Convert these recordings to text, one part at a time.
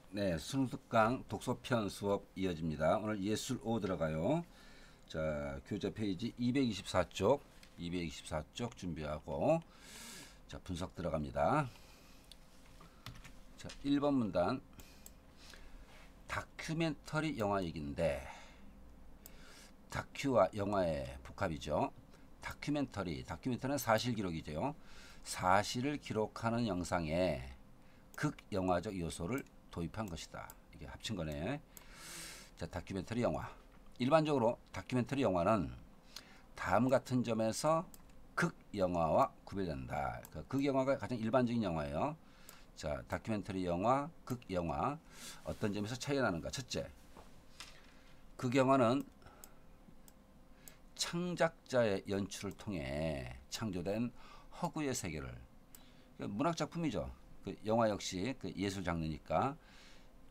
네, 순특강 독서편 수업 이어집니다. 오늘 예술 5 들어가요. 자, 교재 페이지 224쪽, 224쪽 준비하고, 자, 분석 들어갑니다. 자, 1번 문단. 다큐멘터리 영화 얘기인데, 다큐와 영화의 복합이죠. 다큐멘터리는 사실 기록이죠. 사실을 기록하는 영상에 극영화적 요소를 도입한 것이다. 이게 합친 거네. 자, 다큐멘터리 영화. 일반적으로 다큐멘터리 영화는 다음 같은 점에서 극영화와 구별된다. 극영화가 가장 일반적인 영화예요. 자, 다큐멘터리 영화, 극영화. 어떤 점에서 차이가 나는가? 첫째, 극영화는 창작자의 연출을 통해 창조된 허구의 세계를, 문학작품이죠. 영화 역시 예술 장르니까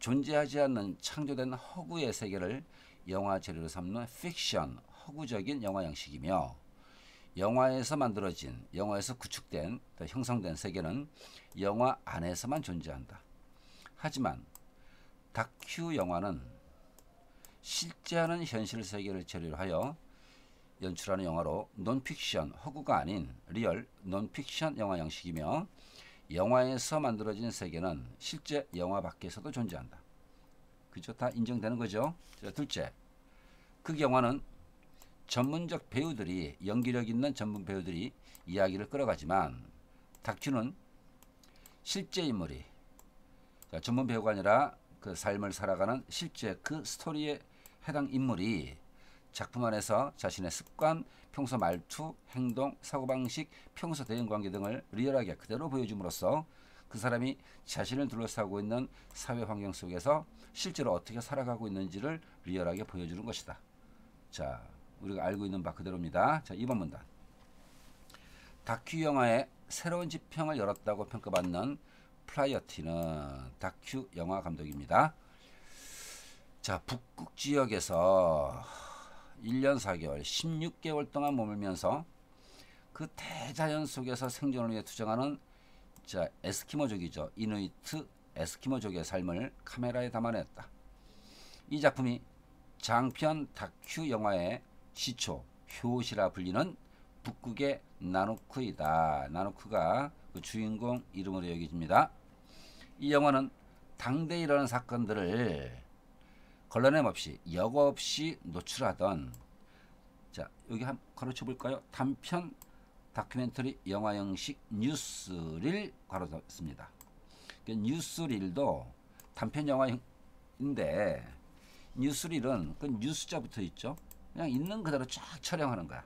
존재하지 않는 창조된 허구의 세계를 영화 재료로 삼는 픽션, 허구적인 영화 양식이며, 영화에서 만들어진, 영화에서 구축된, 형성된 세계는 영화 안에서만 존재한다. 하지만 다큐 영화는 실제하는 현실 세계를 재료로 하여 연출하는 영화로 논픽션, 허구가 아닌 리얼 논픽션 영화 양식이며, 영화에서 만들어진 세계는 실제 영화 밖에서도 존재한다. 그죠? 다 인정되는 거죠? 자, 둘째, 극영화는 전문적 배우들이, 연기력 있는 전문 배우들이 이야기를 끌어가지만, 다큐는 실제 인물이, 자, 전문 배우가 아니라 그 삶을 살아가는 실제 그 스토리에 해당 인물이 작품 안에서 자신의 습관, 평소 말투, 행동, 사고방식, 평소 대인관계 등을 리얼하게 그대로 보여줌으로써 그 사람이 자신을 둘러싸고 있는 사회 환경 속에서 실제로 어떻게 살아가고 있는지를 리얼하게 보여주는 것이다. 자, 우리가 알고 있는 바 그대로입니다. 자, 2번 문단. 다큐 영화의 새로운 지평을 열었다고 평가받는 플라이어티는 다큐 영화 감독입니다. 자, 북극 지역에서 1년 4개월, 16개월 동안 머물면서 그 대자연 속에서 생존을 위해 투쟁하는, 자, 에스키모족이죠. 이누이트 에스키모족의 삶을 카메라에 담아냈다. 이 작품이 장편 다큐 영화의 시초, 효시라 불리는 북극의 나누크이다. 나누크가 그 주인공 이름으로 여겨집니다. 이 영화는 당대에 일어난 사건들을 걸러냄 없이, 여과 없이 노출하던, 자, 여기 한 가로쳐 볼까요? 단편 다큐멘터리 영화 형식 뉴스릴 가로졌습니다. 뉴스릴도 단편 영화인데, 뉴스릴은 그 뉴스자 붙어 있죠. 그냥 있는 그대로 쫙 촬영하는 거야.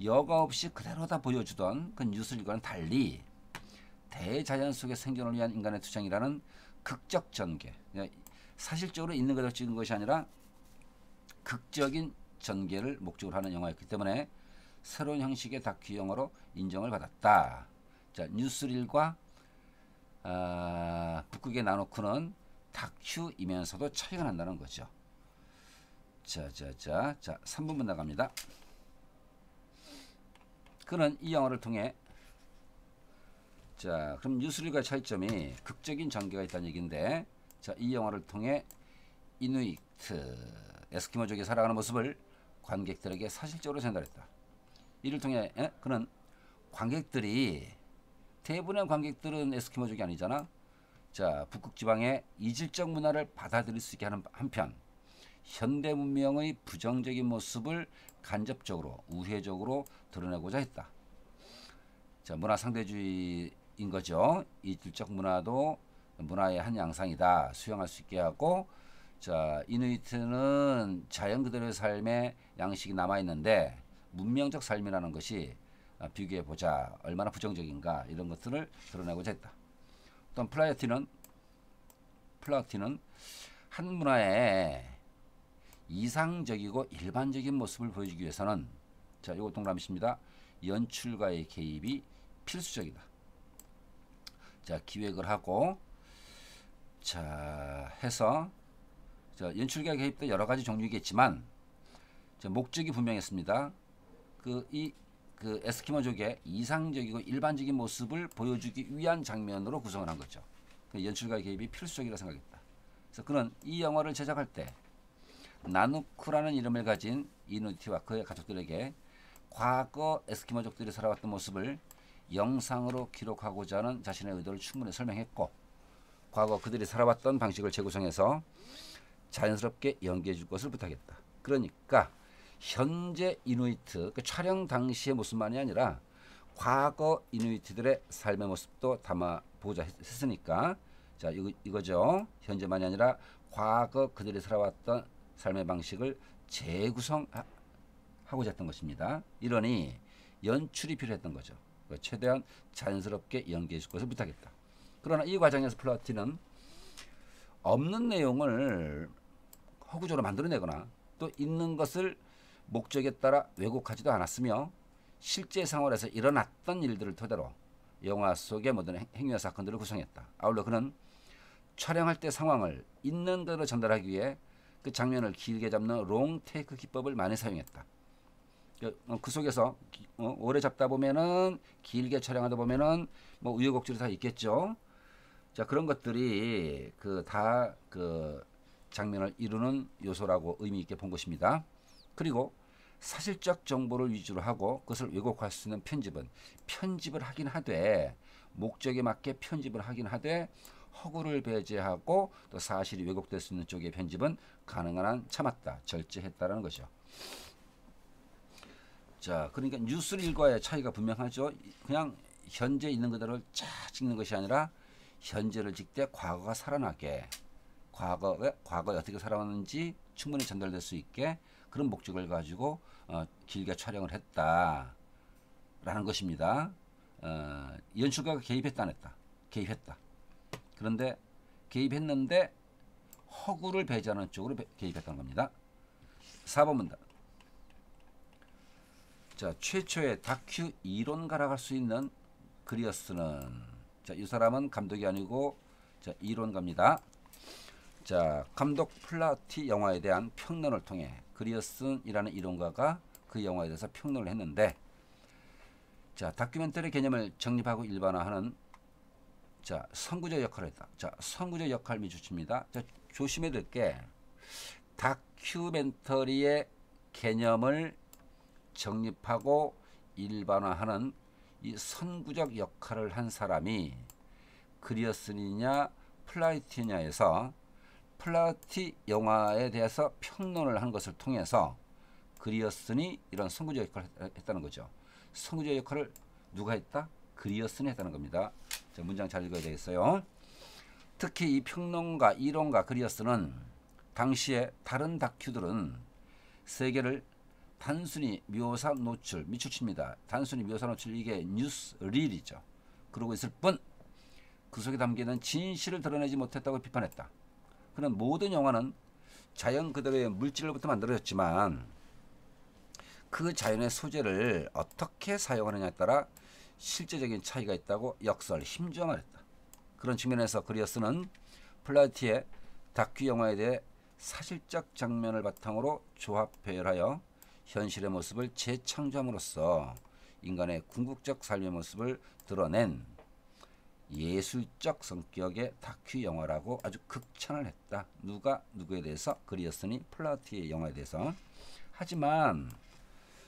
여과 없이 그대로 다 보여주던 그 뉴스릴과는 달리 대자연 속의 생존을 위한 인간의 투쟁이라는 극적 전개, 사실적으로 있는 그대로 찍은 것이 아니라 극적인 전개를 목적으로 하는 영화였기 때문에 새로운 형식의 다큐 영화로 인정을 받았다. 자, 뉴스릴과 북극의 나노크는 다큐이면서도 차이가 난다는 거죠. 자, 3번 문 나갑니다. 그는 이 영화를 통해, 자, 그럼 뉴스릴과의 차이점이 극적인 전개가 있다는 얘기인데, 자, 이 영화를 통해 이누이트 에스키모족이 살아가는 모습을 관객들에게 사실적으로 전달했다. 이를 통해 그는 관객들이, 대부분의 관객들은 에스키모족이 아니잖아. 자, 북극 지방의 이질적 문화를 받아들일 수 있게 하는 한편, 현대 문명의 부정적인 모습을 간접적으로, 우회적으로 드러내고자 했다. 자, 문화 상대주의인 거죠. 이질적 문화도 문화의 한 양상이다. 수용할 수 있게 하고, 자, 이누이트는 자연 그대로의 삶의 양식이 남아있는데 문명적 삶이라는 것이, 비교해보자, 얼마나 부정적인가, 이런 것들을 드러내고자 했다. 또한 플라티는 한 문화의 이상적이고 일반적인 모습을 보여주기 위해서는, 자, 이거 동그라미입니다. 연출가의 개입이 필수적이다. 자, 기획을 하고, 자, 해서, 자, 연출가 개입도 여러 가지 종류겠지만, 자, 목적이 분명했습니다. 그 에스키모족의 이상적이고 일반적인 모습을 보여주기 위한 장면으로 구성을 한 거죠. 그 연출가 개입이 필수적이라 생각했다. 그래서 그는 이 영화를 제작할 때 나누쿠라는 이름을 가진 이누이트와 그의 가족들에게 과거 에스키모족들이 살아왔던 모습을 영상으로 기록하고자 하는 자신의 의도를 충분히 설명했고, 과거 그들이 살아왔던 방식을 재구성해서 자연스럽게 연기해 줄 것을 부탁했다. 그러니까 현재 이누이트 그 촬영 당시의 모습만이 아니라 과거 이누이트들의 삶의 모습도 담아보자 했으니까, 자 이거죠. 현재만이 아니라 과거 그들이 살아왔던 삶의 방식을 재구성하고자 했던 것입니다. 이러니 연출이 필요했던 거죠. 최대한 자연스럽게 연기해 줄 것을 부탁했다. 그러나 이 과정에서 플라티는 없는 내용을 허구적으로 만들어내거나 또 있는 것을 목적에 따라 왜곡하지도 않았으며, 실제 생활에서 일어났던 일들을 토대로 영화 속의 모든 행위와 사건들을 구성했다. 아울러 그는 촬영할 때 상황을 있는 대로 전달하기 위해 그 장면을 길게 잡는 롱 테이크 기법을 많이 사용했다. 그 속에서 오래 잡다 보면은, 길게 촬영하다 보면은 뭐 우여곡절이 다 있겠죠. 자, 그런 것들이 다 장면을 이루는 요소라고 의미 있게 본 것입니다. 그리고 사실적 정보를 위주로 하고 그것을 왜곡할 수 있는 편집을 하긴 하되, 목적에 맞게 편집을 하긴 하되 허구를 배제하고 또 사실이 왜곡될 수 있는 쪽의 편집은 가능한 한 참았다, 절제했다라는 거죠. 자, 그러니까 뉴스 일과의 차이가 분명하죠. 그냥 현재 있는 그대로 쫙 찍는 것이 아니라 현재를 찍되 과거가 살아나게, 과거에 어떻게 살아왔는지 충분히 전달될 수 있게 그런 목적을 가지고 길게 촬영을 했다라는 것입니다. 연출가가 개입했다 안 했다? 개입했다. 그런데 개입했는데 허구를 배제하는 쪽으로 개입했다는 겁니다. 4번 문단. 자, 최초의 다큐 이론가라고 할 수 있는 그리어스는, 자, 이 사람은 감독이 아니고 자, 이론가입니다. 자, 감독 플라티 영화에 대한 평론을 통해 그리어슨이라는 이론가가 그 영화에 대해서 평론을 했는데, 자, 다큐멘터리 개념을 정립하고 일반화하는 자, 선구적 역할을 했다. 자, 선구적 역할 미주치입니다. 자, 조심해야 될 게, 다큐멘터리의 개념을 정립하고 일반화하는 이 선구적 역할을 한 사람이 그리어슨이냐 플라티냐에서, 플라티 영화에 대해서 평론을 한 것을 통해서 그리어슨이 이런 선구적 역할을 했다는 거죠. 선구적 역할을 누가 했다? 그리어슨이 했다는 겁니다. 자, 문장 잘 읽어야 되겠어요. 특히 이 평론가, 이론가 그리어슨은 당시에 다른 다큐들은 세계를 단순히 묘사 노출, 미추치입니다. 단순히 묘사 노출, 이게 뉴스 릴이죠. 그러고 있을 뿐 그 속에 담기는 진실을 드러내지 못했다고 비판했다. 그런 모든 영화는 자연 그대로의 물질로부터 만들어졌지만 그 자연의 소재를 어떻게 사용하느냐에 따라 실제적인 차이가 있다고 힘주어 말했다. 그런 측면에서 그리어스는 플라티의 다큐 영화에 대해 사실적 장면을 바탕으로 조합 배열하여 현실의 모습을 재창조함으로써 인간의 궁극적 삶의 모습을 드러낸 예술적 성격의 다큐 영화라고 아주 극찬을 했다. 누가 누구에 대해서? 그리어슨이 플라티의 영화에 대해서.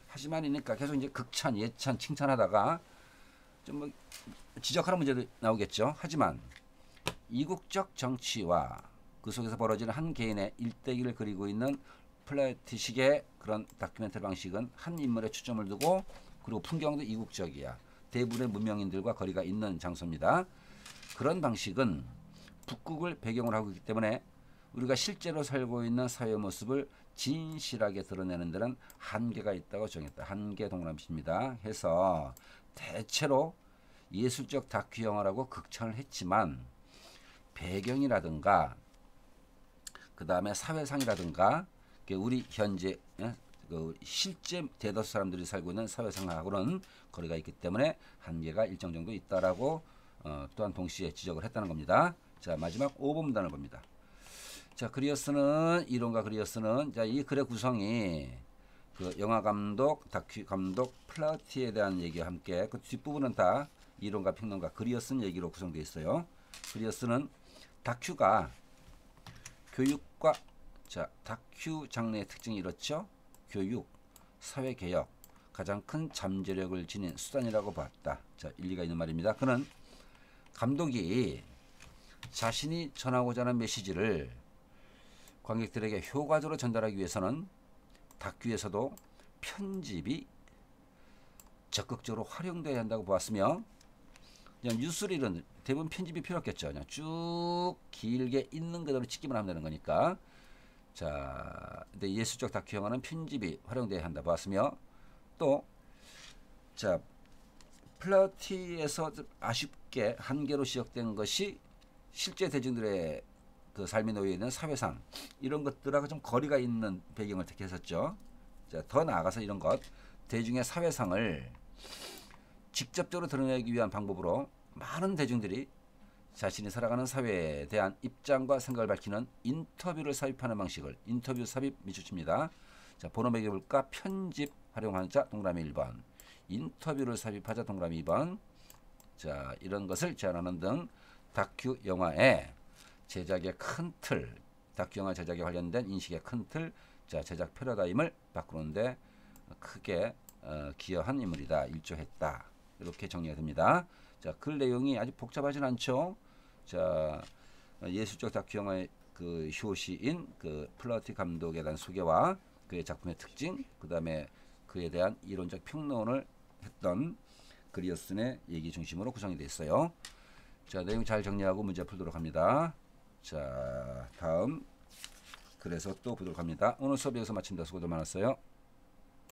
하지만이니까 계속 이제 극찬, 예찬, 칭찬하다가 좀 뭐 지적하는 문제도 나오겠죠. 하지만 이국적 정치와 그 속에서 벌어지는 한 개인의 일대기를 그리고 있는 플라티식의 그런 다큐멘터리 방식은 한 인물에 초점을 두고, 그리고 풍경도 이국적이야. 대부분의 문명인들과 거리가 있는 장소입니다. 그런 방식은 북극을 배경으로 하고 있기 때문에 우리가 실제로 살고 있는 사회 모습을 진실하게 드러내는 데는 한계가 있다고 정했다. 한계 동그라미입니다. 해서 대체로 예술적 다큐 영화라고 극찬을 했지만 배경이라든가 그 다음에 사회상이라든가 우리 현재 실제 대다수 사람들이 살고 있는 사회상하고는 거리가 있기 때문에 한계가 일정 정도 있다라고 또한 동시에 지적을 했다는 겁니다. 자, 마지막 5번 문단을 봅니다. 자, 이론가 그리어스는 자, 이 글의 구성이 그 영화 감독, 다큐 감독 플라티에 대한 얘기와 함께 그 뒷부분은 다 이론가 평론가 그리어슨 얘기로 구성되어 있어요. 그리어스는 다큐가 교육과 자 다큐 장르의 특징이 이렇죠. 교육, 사회개혁, 가장 큰 잠재력을 지닌 수단이라고 봤다. 자, 일리가 있는 말입니다. 그는 감독이 자신이 전하고자 하는 메시지를 관객들에게 효과적으로 전달하기 위해서는 다큐에서도 편집이 적극적으로 활용돼야 한다고 보았으며, 그냥 뉴스릴은 대부분 편집이 필요 없겠죠. 그냥 쭉 길게 있는 그대로 찍기만 하면 되는 거니까. 자, 근데 예술적 다큐 영화는 편집이 활용돼야 한다 보았으며, 또 자 플라티에서 아쉽게 한계로 지적된 것이 실제 대중들의 그 삶에 놓여 있는 사회상 이런 것들하고 좀 거리가 있는 배경을 택했었죠. 자, 더 나아가서 이런 것 대중의 사회상을 직접적으로 드러내기 위한 방법으로 많은 대중들이 자신이 살아가는 사회에 대한 입장과 생각을 밝히는 인터뷰를 삽입하는 방식을 인터뷰 삽입 미추치입니다. 자, 번호 매겨볼까? 편집 활용하자 동그라미 1번, 인터뷰를 삽입하자 동그라미 2번. 자, 이런 것을 제안하는 등 다큐 영화의 제작의 큰 틀, 다큐 영화 제작에 관련된 인식의 큰 틀, 자, 제작 패러다임을 바꾸는데 크게 기여한 인물이다, 일조했다. 이렇게 정리가 됩니다. 자, 글 내용이 아주 복잡하진 않죠. 자, 예술적 다큐 영화의 그 효시인 그 플라티 감독에 대한 소개와 그의 작품의 특징, 그 다음에 그에 대한 이론적 평론을 했던 그리어슨의 얘기 중심으로 구성이 되어 있어요. 자, 내용 잘 정리하고 문제 풀도록 합니다. 자, 다음 그래서 또 보도록 합니다. 오늘 수업 여기서 마칩니다. 수고들 많았어요.